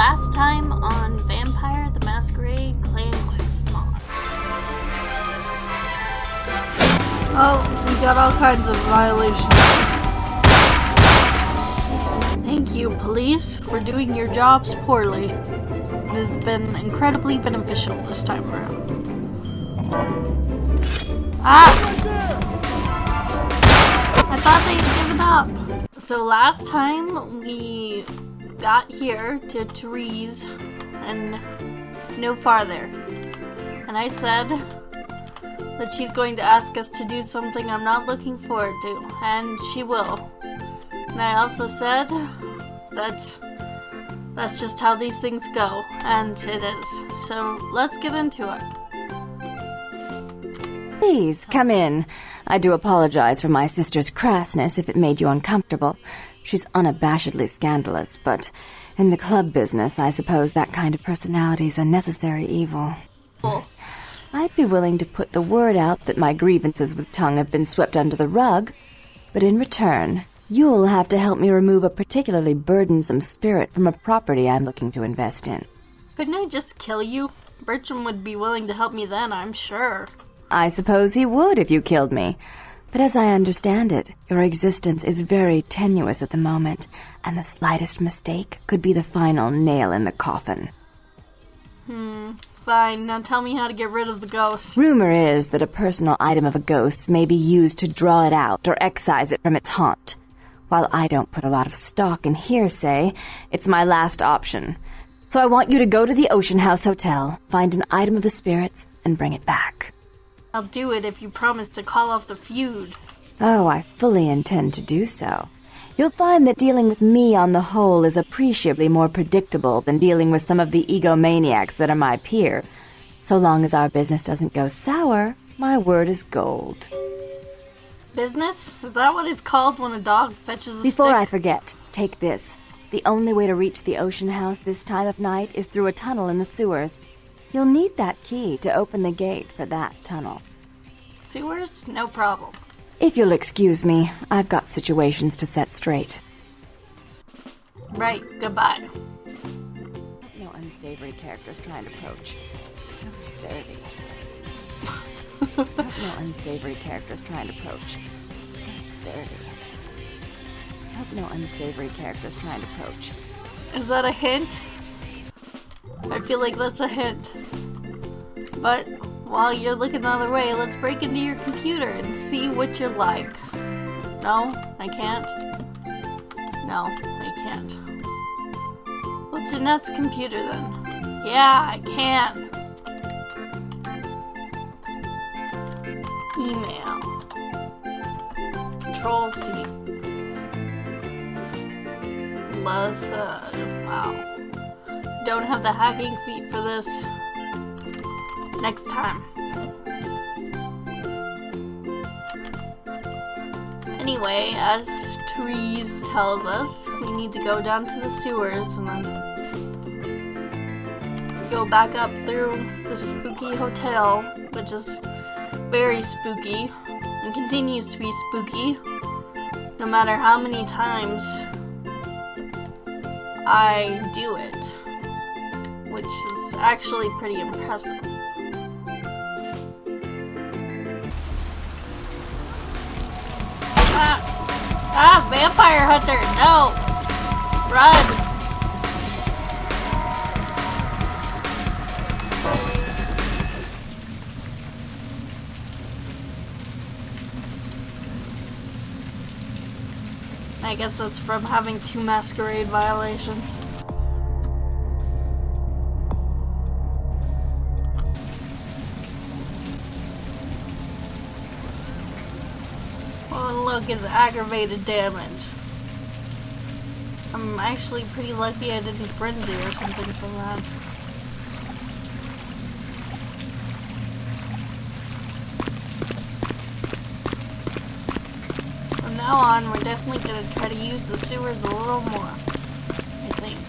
last time on Vampire the Masquerade Clan Quest mod. Oh, we got all kinds of violations. Thank you, police, for doing your jobs poorly. It has been incredibly beneficial this time around. Ah! I thought they'd given up. So last time we got here to Cary's and no farther. And I said that she's going to ask us to do something I'm not looking forward to, and she will. And I also said that that's just how these things go, and it is. So let's get into it. Please, come in. I do apologize for my sister's crassness if it made you uncomfortable. She's unabashedly scandalous, but in the club business, I suppose that kind of personality's a necessary evil. Cool. I'd be willing to put the word out that my grievances with Tongue have been swept under the rug, but in return, you'll have to help me remove a particularly burdensome spirit from a property I'm looking to invest in. Couldn't I just kill you? Bertram would be willing to help me then, I'm sure. I suppose he would if you killed me. But as I understand it, your existence is very tenuous at the moment, and the slightest mistake could be the final nail in the coffin. Fine. Now tell me how to get rid of the ghost. Rumor is that a personal item of a ghost's may be used to draw it out or excise it from its haunt. While I don't put a lot of stock in hearsay, it's my last option. So I want you to go to the Ocean House Hotel, find an item of the spirits, and bring it back. I'll do it if you promise to call off the feud. Oh, I fully intend to do so. You'll find that dealing with me on the whole is appreciably more predictable than dealing with some of the egomaniacs that are my peers. So long as our business doesn't go sour, my word is gold. Business? Is that what it's called when a dog fetches a Before stick? I forget, take this. The only way to reach the Ocean House this time of night is through a tunnel in the sewers. You'll need that key to open the gate for that tunnel. Sewers? No problem. If you'll excuse me, I've got situations to set straight. Right, goodbye. No unsavory characters trying to approach. So dirty. No unsavory characters trying to approach. So dirty. Hope no unsavory characters trying to approach. Is that a hint? I feel like that's a hint. But while you're looking the other way, let's break into your computer and see what you're like. No, I can't. No, I can't. Well, Jeanette's computer then. Yeah, I can. Email. Control C. Wow. Don't have the hacking feat for this. Next time. Anyway, as Therese tells us, we need to go down to the sewers and then go back up through the spooky hotel, which is very spooky and continues to be spooky no matter how many times I do it, which is actually pretty impressive. Vampire hunter, no! Run! I guess that's from having 2 Masquerade violations. Oh, look, it's aggravated damage. I'm actually pretty lucky I didn't frenzy or something from that. From now on, we're definitely gonna try to use the sewers a little more, I think.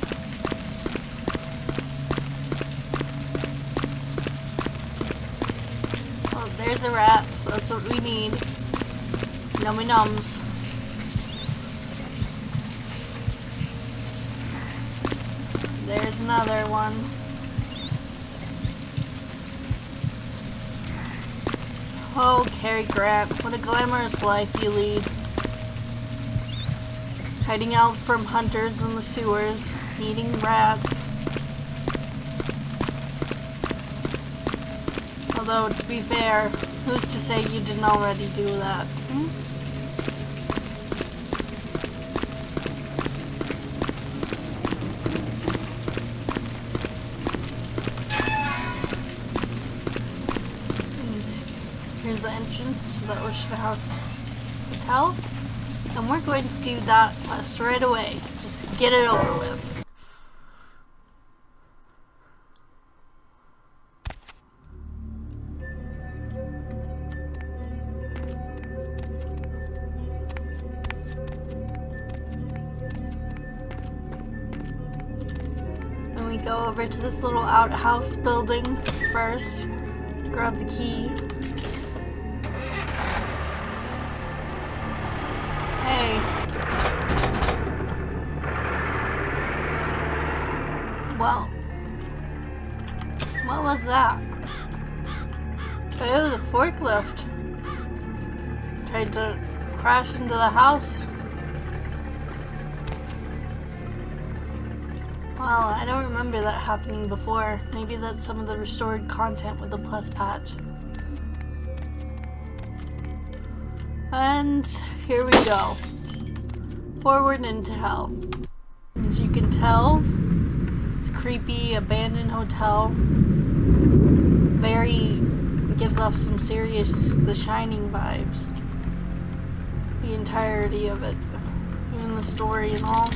Oh, there's a rat. That's what we need. Nummy nums. There's another one. Oh, Cary Grant, what a glamorous life you lead. Hiding out from hunters in the sewers, eating rats. Although, to be fair, who's to say you didn't already do that? Here's the entrance to the Ocean House Hotel. And we're going to do that quest right away. Just to get it over with. And we go over to this little outhouse building first. Grab the key. Hey. Well, what was that? Oh, the forklift. Tried to crash into the house. Well, I don't remember that happening before. Maybe that's some of the restored content with the plus patch. And here we go. Forward into hell. As you can tell, it's a creepy, abandoned hotel. Gives off some serious The Shining vibes. The entirety of it. Even the story and all.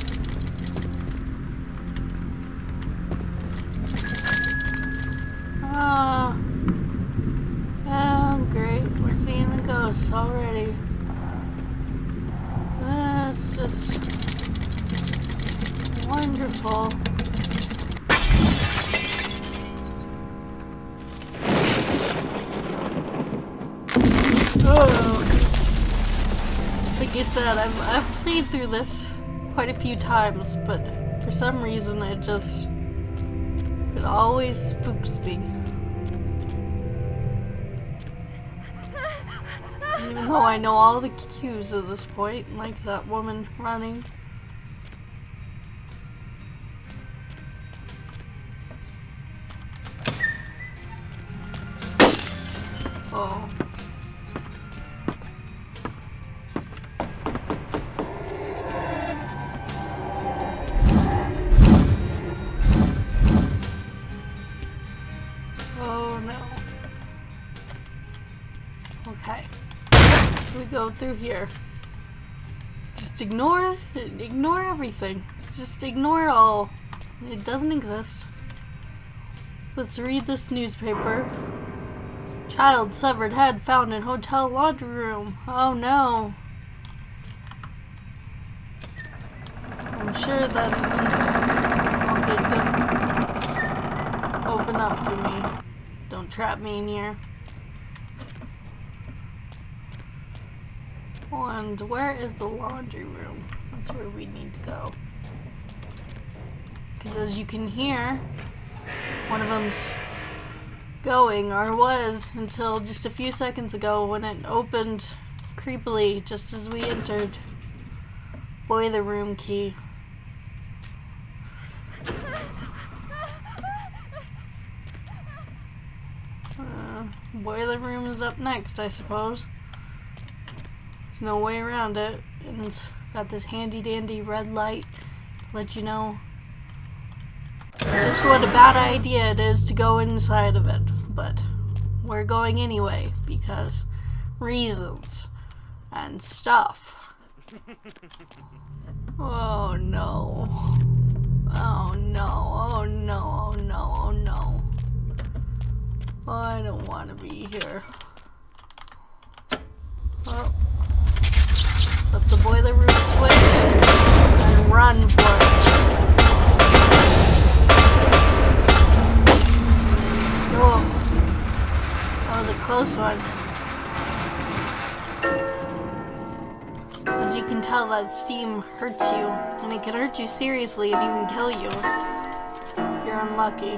Oh, great. We're seeing the ghosts already. That's just wonderful. Oh. Like I said, I've played through this quite a few times, but for some reason it always spooks me. Even though I know all the cues at this point, like that woman running. Oh. Oh no. Okay. So we go through here. Just ignore everything. Just ignore it all. It doesn't exist. Let's read this newspaper. Child severed head found in hotel laundry room. Oh no. I'm sure that isn't... Okay, don't open up for me. Don't trap me in here. And where is the laundry room? That's where we need to go. Because as you can hear, one of them's going, or was, until just a few seconds ago when it opened creepily just as we entered. Boiler room key. Boiler room is up next, I suppose. There's no way around it, and it's got this handy dandy red light to let you know just what a bad idea it is to go inside of it. But we're going anyway because reasons and stuff. Oh no. Oh no. Oh no. Oh no. Oh no. I don't want to be here. Oh. Flip the boiler room switch and run for it. Oh, that was a close one. As you can tell, that steam hurts you, and it can hurt you seriously and even kill you. you're unlucky.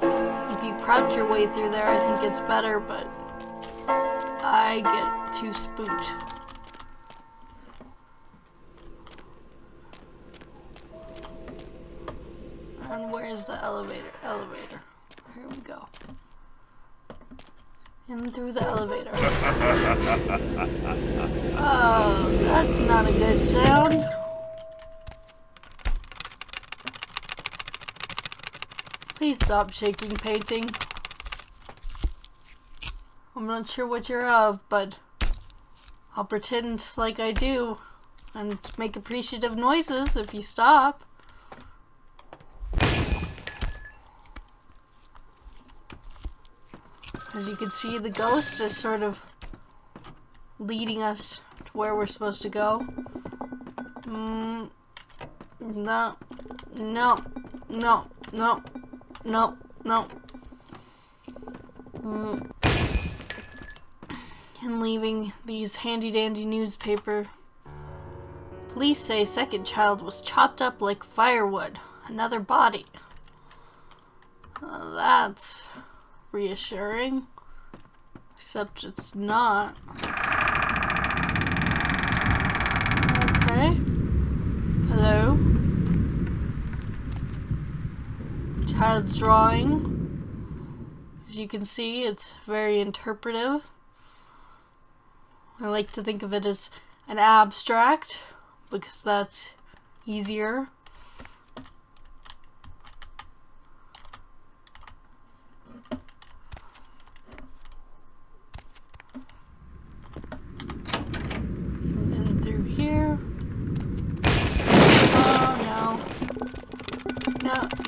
If you crouch your way through there, I think it's better, but I get too spooked. And where's the elevator? Elevator. Here we go. In through the elevator. Oh, that's not a good sound. Please stop shaking painting. I'm not sure what you're of, but I'll pretend like I do and make appreciative noises if you stop. As you can see, the ghost is sort of leading us to where we're supposed to go. No, no, no, no, no, no. And leaving these handy-dandy newspaper. Police say second child was chopped up like firewood. Another body. That's reassuring, except it's not. Okay. Hello. Child's drawing. As you can see, it's very interpretive. I like to think of it as an abstract because that's easier.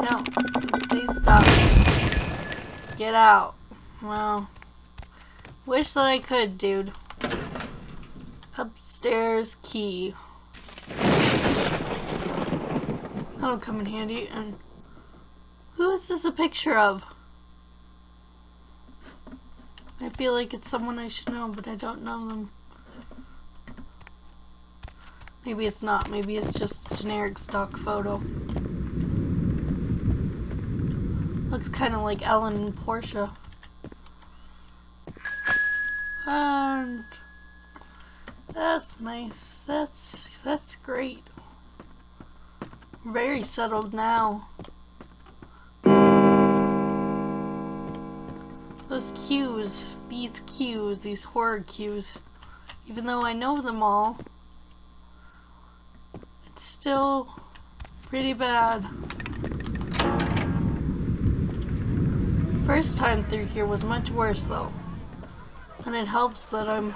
No, please stop. Get out. Well, wish that I could, dude. Upstairs key. That'll come in handy. And who is this a picture of? I feel like it's someone I should know, but I don't know them. Maybe it's not. Maybe it's just a generic stock photo. Looks kind of like Ellen and Portia. And that's nice. That's great. Very settled now. Those cues, these horror cues, even though I know them all, it's still pretty bad. First time through here was much worse though. And it helps that I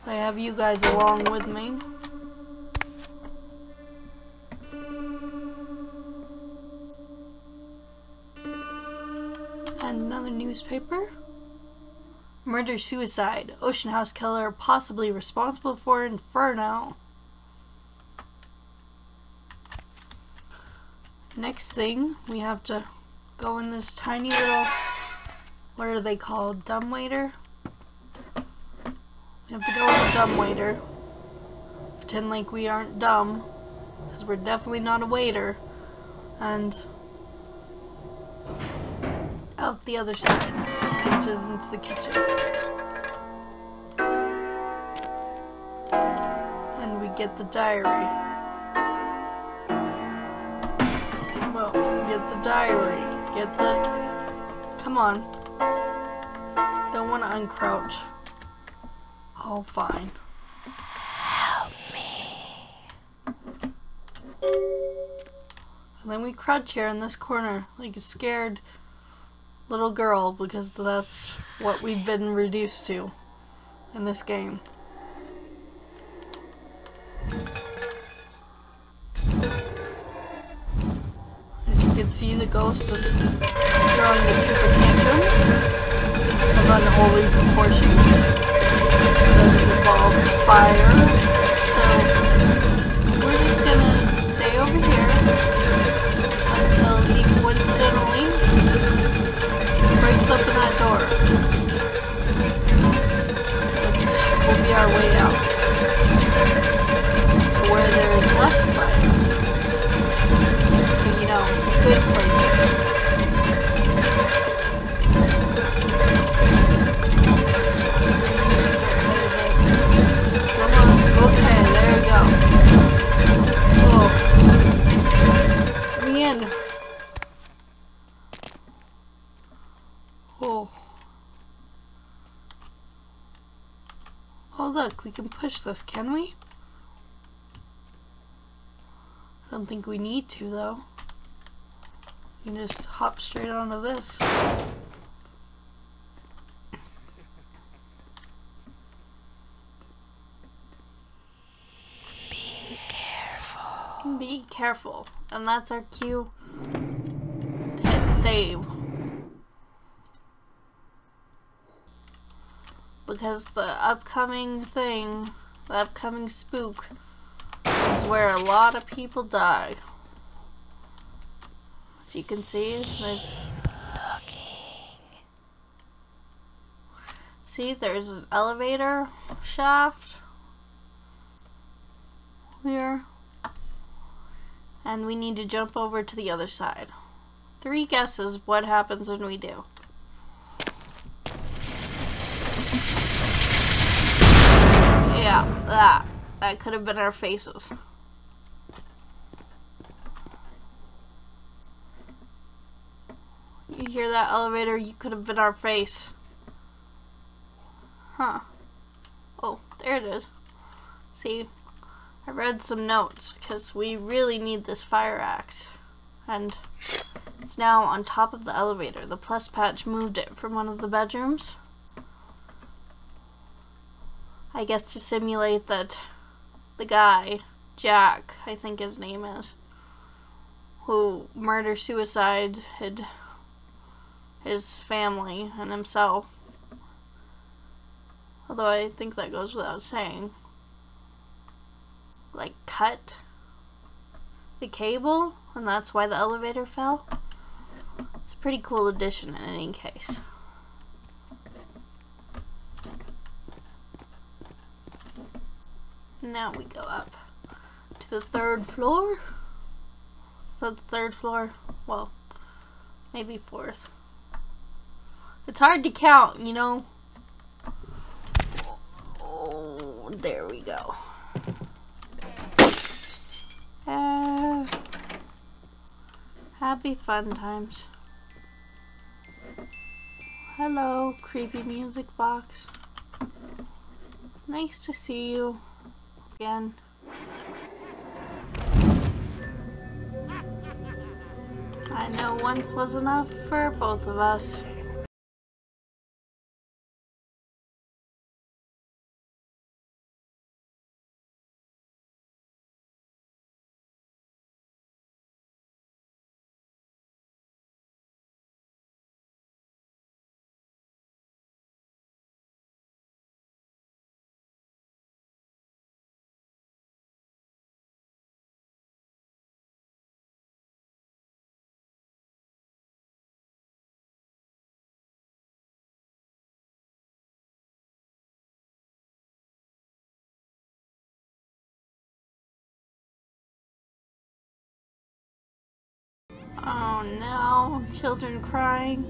have you guys along with me. And another newspaper. Murder-suicide. Ocean House killer possibly responsible for Inferno. Next thing, we have to go in this tiny little, what are they called? Dumbwaiter? We have to go in the dumbwaiter. Pretend like we aren't dumb, because we're definitely not a waiter. And out the other side, which is into the kitchen. And we get the diary. Well, get the diary. Get the... Come on. I don't want to uncrouch. Oh, fine. Help me. And then we crouch here in this corner like a scared little girl, because that's what we've been reduced to in this game. As you can see, the ghost is throwing the temper tantrum of unholy proportions that involves fire. So we're just gonna stay over here until he coincidentally breaks open that door, which will be our way out to where there is less fire. And, you know, good places. Come on. Okay, there we go. Whoa. Let me in. Oh. Oh look, we can push this, can we? I don't think we need to though. You can just hop straight onto this. Be careful. Be careful. And that's our cue to hit save. Because the upcoming thing, the upcoming spook, is where a lot of people die. As you can see, there's... See, there's an elevator shaft here. And we need to jump over to the other side. 3 guesses what happens when we do. Yeah, that could have been our faces. You hear that elevator? You could have been our face. Huh. Oh, there it is. See, I read some notes because we really need this fire axe. And it's now on top of the elevator. The plus patch moved it from one of the bedrooms. I guess to simulate that the guy, Jack, I think his name is, who murder-suicide hid his family and himself. Although I think that goes without saying. Like, cut the cable, and that's why the elevator fell. It's a pretty cool addition in any case. Now we go up to the 3rd floor. Is that the 3rd floor? Well, maybe 4th. It's hard to count, you know. Oh, there we go. Happy fun times. Hello, creepy music box. Nice to see you again. I know once was enough for both of us. Oh no, children crying.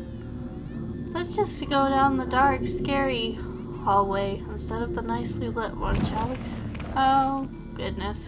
Let's just go down the dark, scary hallway instead of the nicely lit one, shall we? Oh, goodness.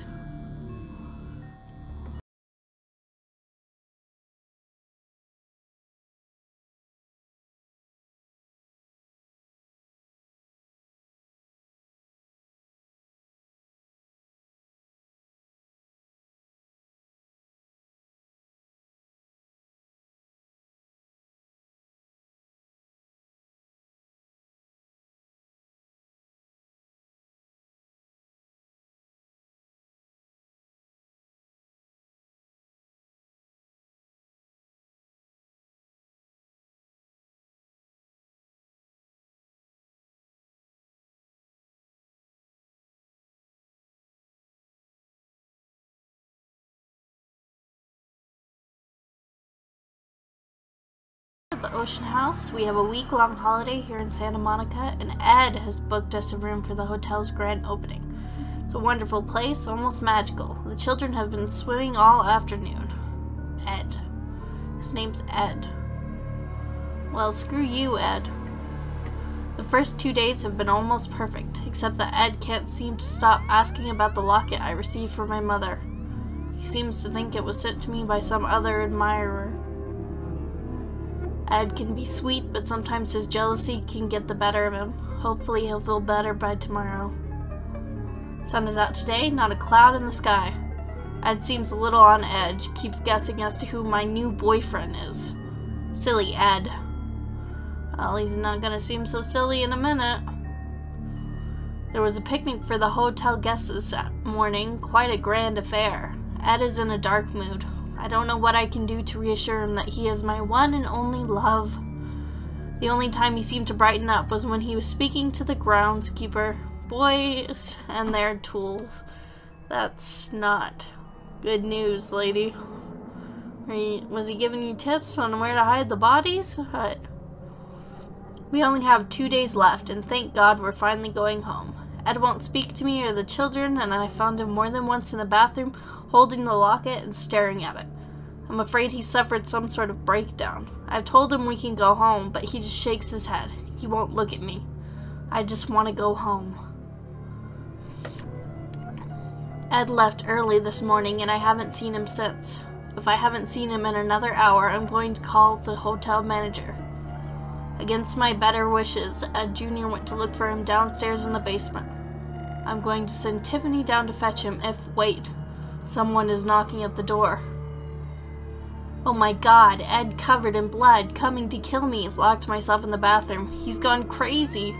At the Ocean House, we have a week-long holiday here in Santa Monica, and Ed has booked us a room for the hotel's grand opening. It's a wonderful place, almost magical. The children have been swimming all afternoon. Ed. His name's Ed. Well, screw you, Ed. The first 2 days have been almost perfect, except that Ed can't seem to stop asking about the locket I received from my mother. He seems to think it was sent to me by some other admirer. Ed can be sweet, but sometimes his jealousy can get the better of him. Hopefully he'll feel better by tomorrow. Sun is out today, not a cloud in the sky. Ed seems a little on edge, keeps guessing as to who my new boyfriend is. Silly Ed. Well, he's not gonna seem so silly in a minute. There was a picnic for the hotel guests this morning, quite a grand affair. Ed is in a dark mood. I don't know what I can do to reassure him that he is my one and only love. The only time he seemed to brighten up was when he was speaking to the groundskeeper, boys, and their tools. That's not good news, lady. Was he giving you tips on where to hide the bodies? We only have 2 days left, and thank God we're finally going home. Ed won't speak to me or the children, and I found him more than once in the bathroom holding the locket and staring at it. I'm afraid he suffered some sort of breakdown. I've told him we can go home, but he just shakes his head. He won't look at me. I just want to go home. Ed left early this morning, and I haven't seen him since. If I haven't seen him in another hour, I'm going to call the hotel manager. Against my better wishes, Ed Jr. went to look for him downstairs in the basement. I'm going to send Tiffany down to fetch him if, wait, someone is knocking at the door. Oh my God, Ed covered in blood, coming to kill me. Locked myself in the bathroom. He's gone crazy.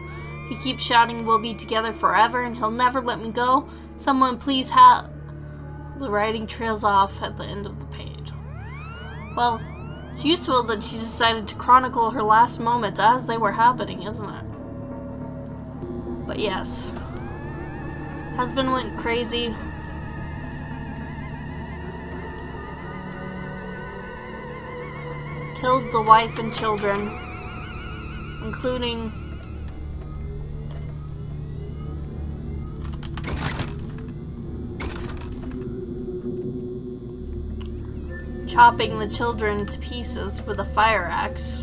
He keeps shouting we'll be together forever and he'll never let me go. Someone please help. The writing trails off at the end of the page. Well, it's useful that she decided to chronicle her last moments as they were happening, isn't it? But yes. Husband went crazy. Killed the wife and children, including chopping the children to pieces with a fire axe.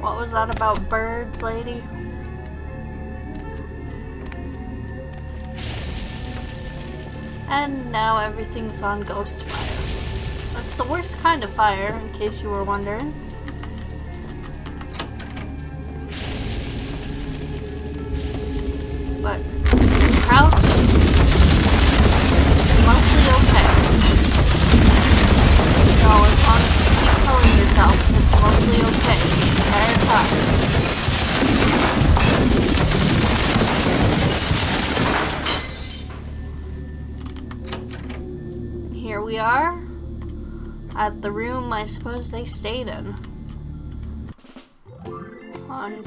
What was that about birds, lady? And now everything's on ghost fire. That's the worst kind of fire, in case you were wondering. But crouch is mostly okay. So as long as you keep telling yourself it's mostly okay the entire time. Here we are at the room I suppose they stayed in. And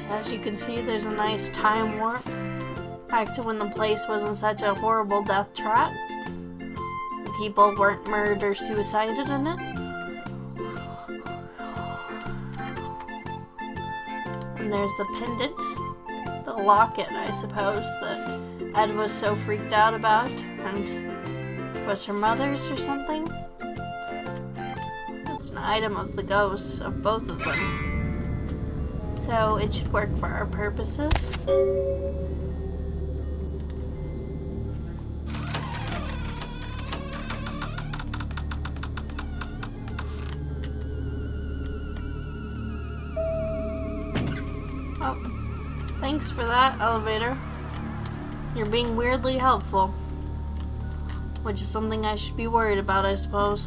as you can see, there's a nice time warp back to when the place wasn't such a horrible death trap. People weren't murdered or suicided in it. And there's the pendant, the locket, I suppose, that Ed was so freaked out about, and was her mother's or something? It's an item of the ghosts of both of them. So it should work for our purposes. Oh, thanks for that, elevator. You're being weirdly helpful. Which is something I should be worried about, I suppose.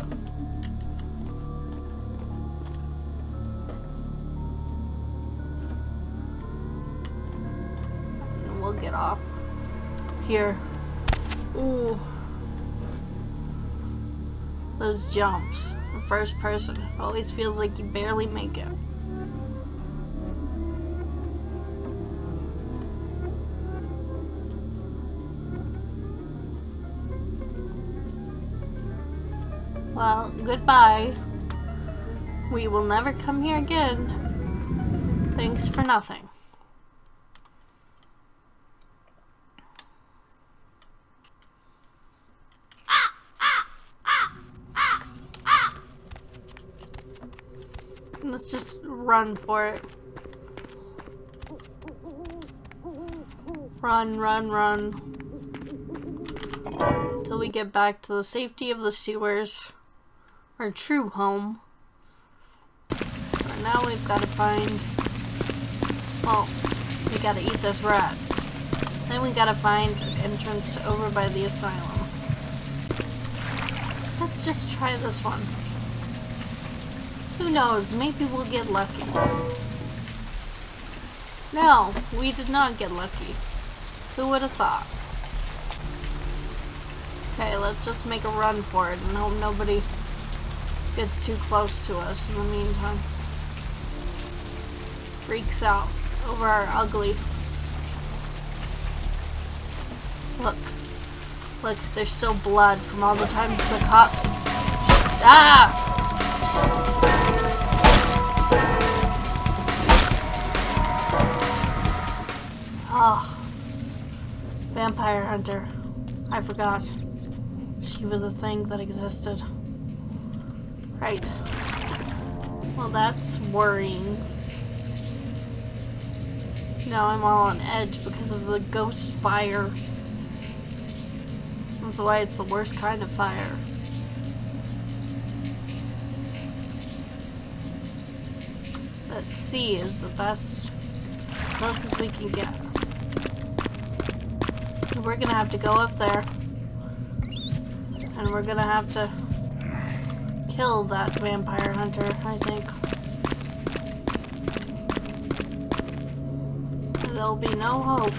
We'll get off. Here. Ooh. Those jumps. The first person. Always feels like you barely make it. Well, goodbye. We will never come here again. Thanks Thanks for nothing. Let's just run for it. Run, run, run. Till we get back to the safety of the sewers. Our true home. And now we've got to find... Well, we gotta eat this rat. Then we gotta find an entrance over by the asylum. Let's just try this one. Who knows, maybe we'll get lucky. No, we did not get lucky. Who would have thought? Okay, let's just make a run for it and hope nobody gets too close to us in the meantime. Freaks out over our ugly. Look. Look, there's still blood from all the times the cops... Ah! Oh, vampire hunter. I forgot. She was a thing that existed. Right. Well, that's worrying. Now I'm all on edge because of the ghost fire. That's why it's the worst kind of fire. That C is the best, closest we can get. So we're gonna have to go up there, and we're gonna have to kill that vampire hunter, I think. There'll be no hope.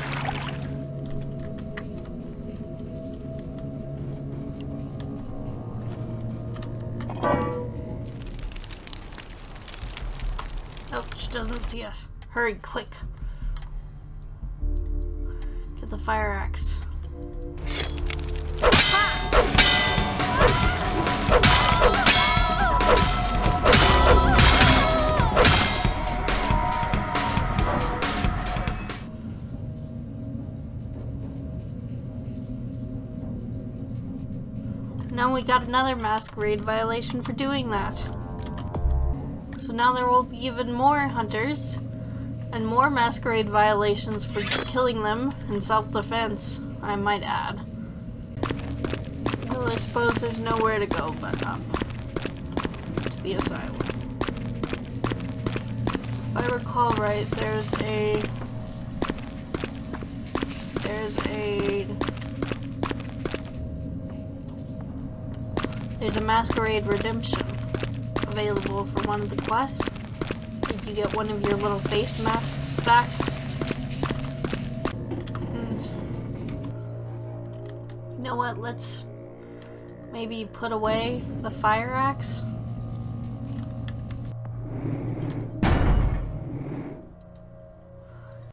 Oh, she doesn't see us. Hurry, quick. Get the fire axe. Now we got another Masquerade violation for doing that. So now there will be even more hunters and more Masquerade violations for killing them in self-defense, I might add. Well, I suppose there's nowhere to go but up to the asylum. If I recall right, there's a Masquerade redemption available for one of the quests. Did you get one of your little face masks back? And you know what? Let's maybe put away the fire axe.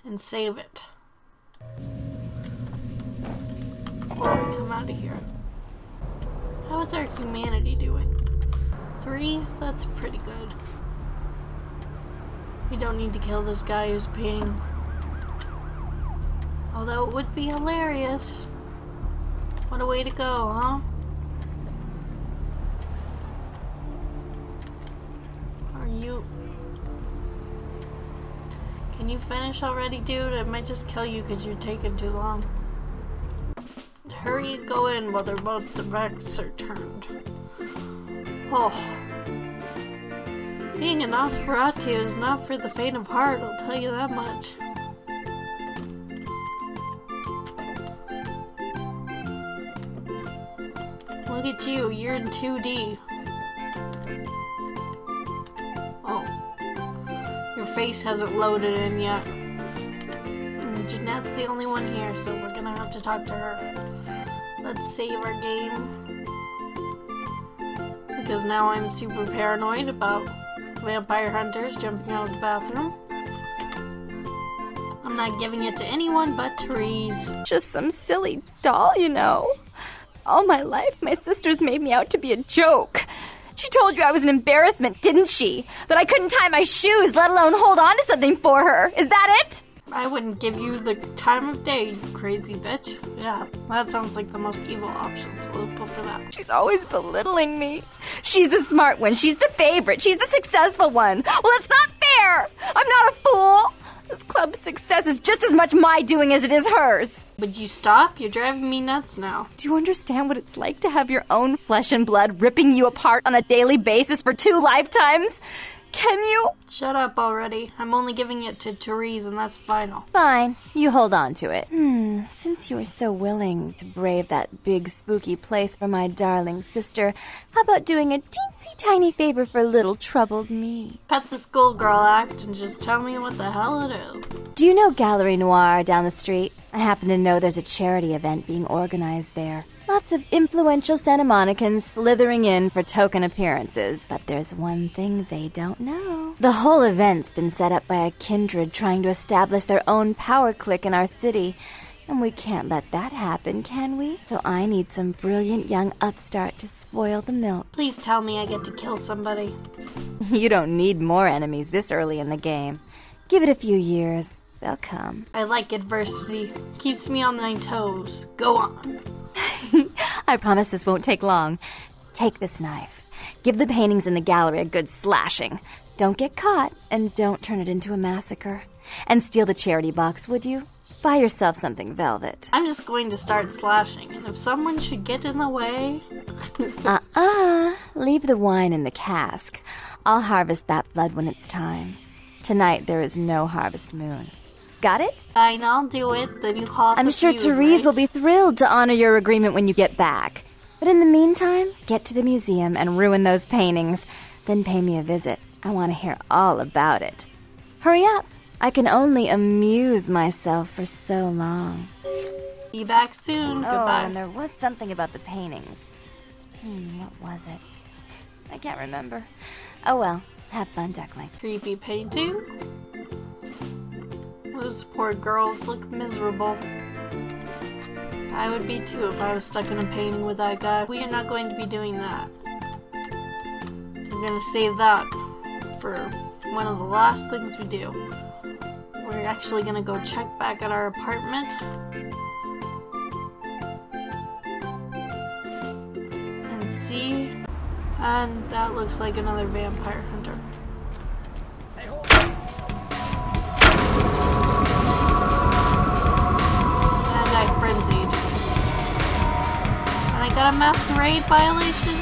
And save it. Before we come out of here. How is our humanity doing? 3? That's pretty good. We don't need to kill this guy who's peeing. Although it would be hilarious. What a way to go, huh? Are you... Can you finish already, dude? I might just kill you because you're taking too long. Hurry, go in while they're both the backs are turned. Oh. Being a Nosferatu is not for the faint of heart, I'll tell you that much. Look at you, you're in 2D. Oh. Your face hasn't loaded in yet. And Jeanette's the only one here, so we're gonna have to talk to her. Let's save our game. Because now I'm super paranoid about vampire hunters jumping out of the bathroom. I'm not giving it to anyone but Therese. Just some silly doll, you know. All my life, my sisters made me out to be a joke. She told you I was an embarrassment, didn't she? That I couldn't tie my shoes, let alone hold on to something for her. Is that it? I wouldn't give you the time of day, you crazy bitch. Yeah, that sounds like the most evil option, so let's go for that. She's always belittling me. She's the smart one. She's the favorite. She's the successful one. Well, it's not fair. I'm not a fool. This club's success is just as much my doing as it is hers. Would you stop? You're driving me nuts now. Do you understand what it's like to have your own flesh and blood ripping you apart on a daily basis for 2 lifetimes? Can you? Shut up already. I'm only giving it to Therese, and that's final. Fine. You hold on to it. Since you were so willing to brave that big spooky place for my darling sister, how about doing a teensy tiny favor for little troubled me? Cut the schoolgirl act and just tell me what the hell it is. Do you know Gallery Noir down the street? I happen to know there's a charity event being organized there. Lots of influential Santa Monicans slithering in for token appearances. But there's one thing they don't know. The whole event's been set up by a kindred trying to establish their own power clique in our city. And we can't let that happen, can we? So I need some brilliant young upstart to spoil the milk. Please tell me I get to kill somebody. You don't need more enemies this early in the game. Give it a few years. They'll come. I like adversity. Keeps me on my toes. Go on. I promise this won't take long. Take this knife. Give the paintings in the gallery a good slashing. Don't get caught, and don't turn it into a massacre. And steal the charity box, would you? Buy yourself something velvet. I'm just going to start slashing, and if someone should get in the way... Leave the wine in the cask. I'll harvest that blood when it's time. Tonight there is no harvest moon. Got it? Fine, I'll do it. Then you call I'm sure Therese will be thrilled to honor your agreement when you get back. But in the meantime, get to the museum and ruin those paintings. Then pay me a visit. I want to hear all about it. Hurry up. I can only amuse myself for so long. Be back soon. Goodbye. And there was something about the paintings. What was it? I can't remember. Oh well, have fun, Duckling. Creepy painting. Those poor girls look miserable. I would be too if I was stuck in a painting with that guy. We are not going to be doing that. We're going to save that for one of the last things we do. We're actually going to go check back at our apartment. And see. And that looks like another vampire hunter. Frenzied. And I got a Masquerade violation.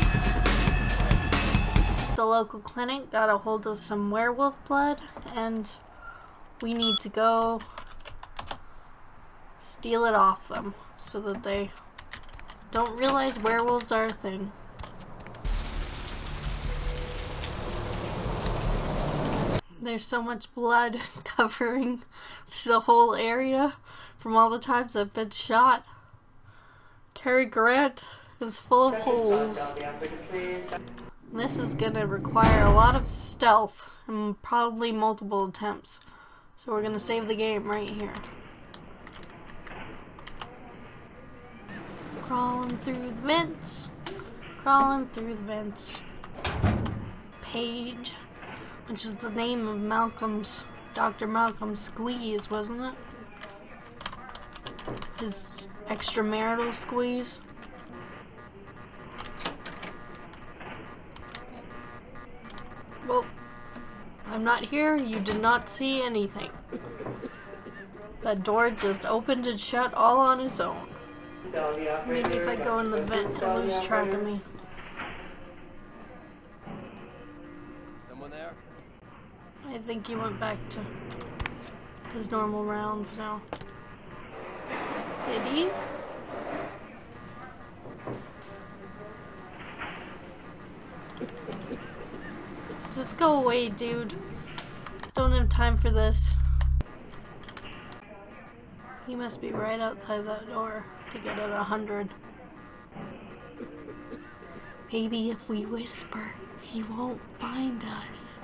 The local clinic got a hold of some werewolf blood, and we need to go steal it off them so that they don't realize werewolves are a thing. There's so much blood covering this whole area from all the times I've been shot. Cary Grant is full of holes. This is gonna require a lot of stealth and probably multiple attempts. So we're gonna save the game right here. Crawling through the vents. Crawling through the vents. Paige, which is the name of Malcolm's, Dr. Malcolm Squeeze, wasn't it? His extramarital squeeze. Well, I'm not here. You did not see anything. That door just opened and shut all on its own. Maybe if I go in the vent, I'll lose track of me. Someone there? I think he went back to his normal rounds now. Did he? Just go away, dude. Don't have time for this. He must be right outside that door to get at 100. Maybe if we whisper, he won't find us.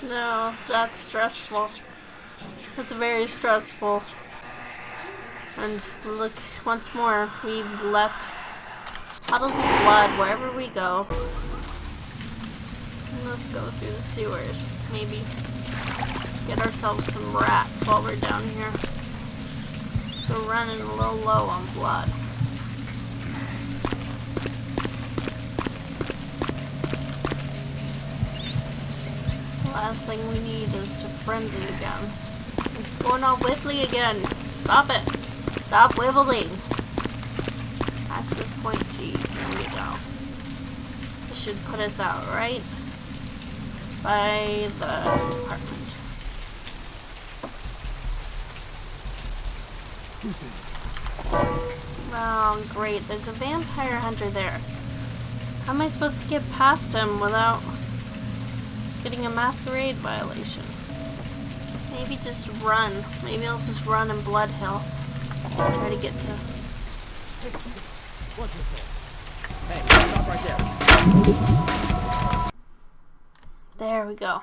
No, that's stressful. That's very stressful. And look, once more, we've left puddles of blood wherever we go. Let's go through the sewers. Maybe get ourselves some rats while we're down here. So we're running a little low on blood. The last thing we need is to frenzy again. It's going all wibbly again. Stop it. Stop wibbling. Access point G. There we go. This should put us out right by the apartment. Oh, great. There's a vampire hunter there. How am I supposed to get past him without getting a masquerade violation? Maybe just run. Maybe I'll just run in Blood Hill. Try to get to... Hey, stop right there. There we go.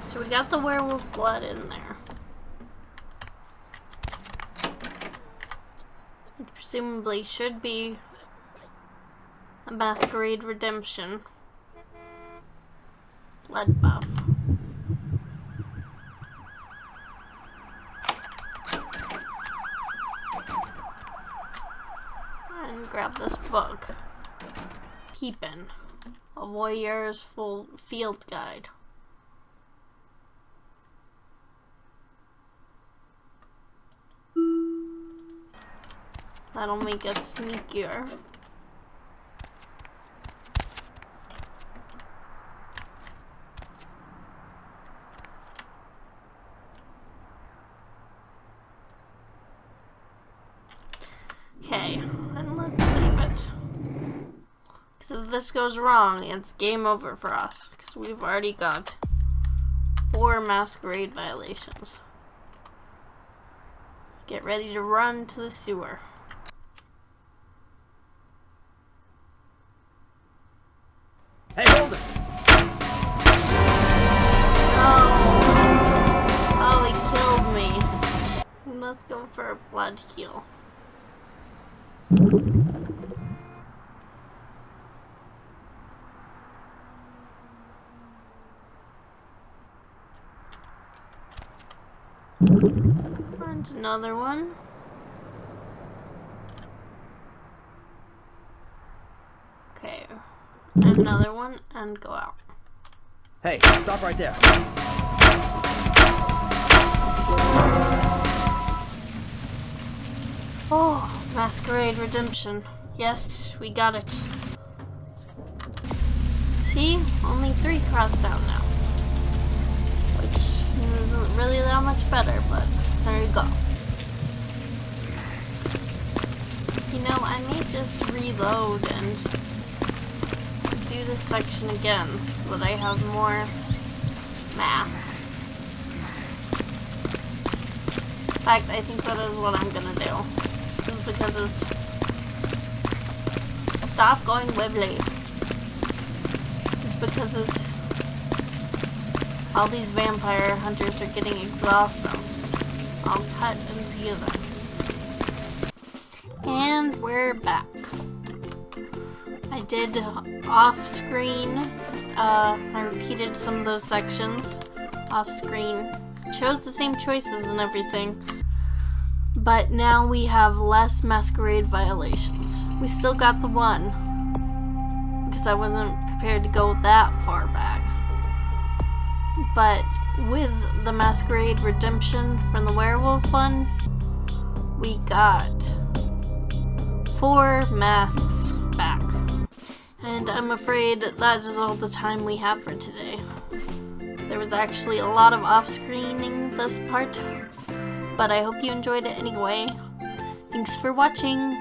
So we got the werewolf blood in there. It presumably should be a Masquerade redemption. Blood buff. And grab this book. Keepin'. A Warrior's Full Field Guide. That'll make us sneakier. Okay, and let's save it. Because if this goes wrong, it's game over for us. Because we've already got 4 Masquerade violations. Get ready to run to the sewer. Hey, hold it! Oh, he killed me. Let's go for a blood heal. And another one. Okay. And another one, and go out. Hey, stop right there. Oh, Masquerade redemption. Yes, we got it. See? Only 3 crossed out now. Which isn't really that much better, but there you go. You know, I may just reload and do this section again so that I have more masks. In fact, I think that is what I'm gonna do. Just because it's... Stop going wibbly. Just because it's... All these vampire hunters are getting exhausted. I'll cut and see them. And we're back. I did off-screen, I repeated some of those sections off-screen. Chose the same choices and everything. But now we have less Masquerade violations. We still got the 1. Because I wasn't prepared to go that far back. But with the Masquerade redemption from the werewolf one, we got 4 masks back. And I'm afraid that is all the time we have for today. There was actually a lot of off-screening this part, but I hope you enjoyed it anyway. Thanks for watching!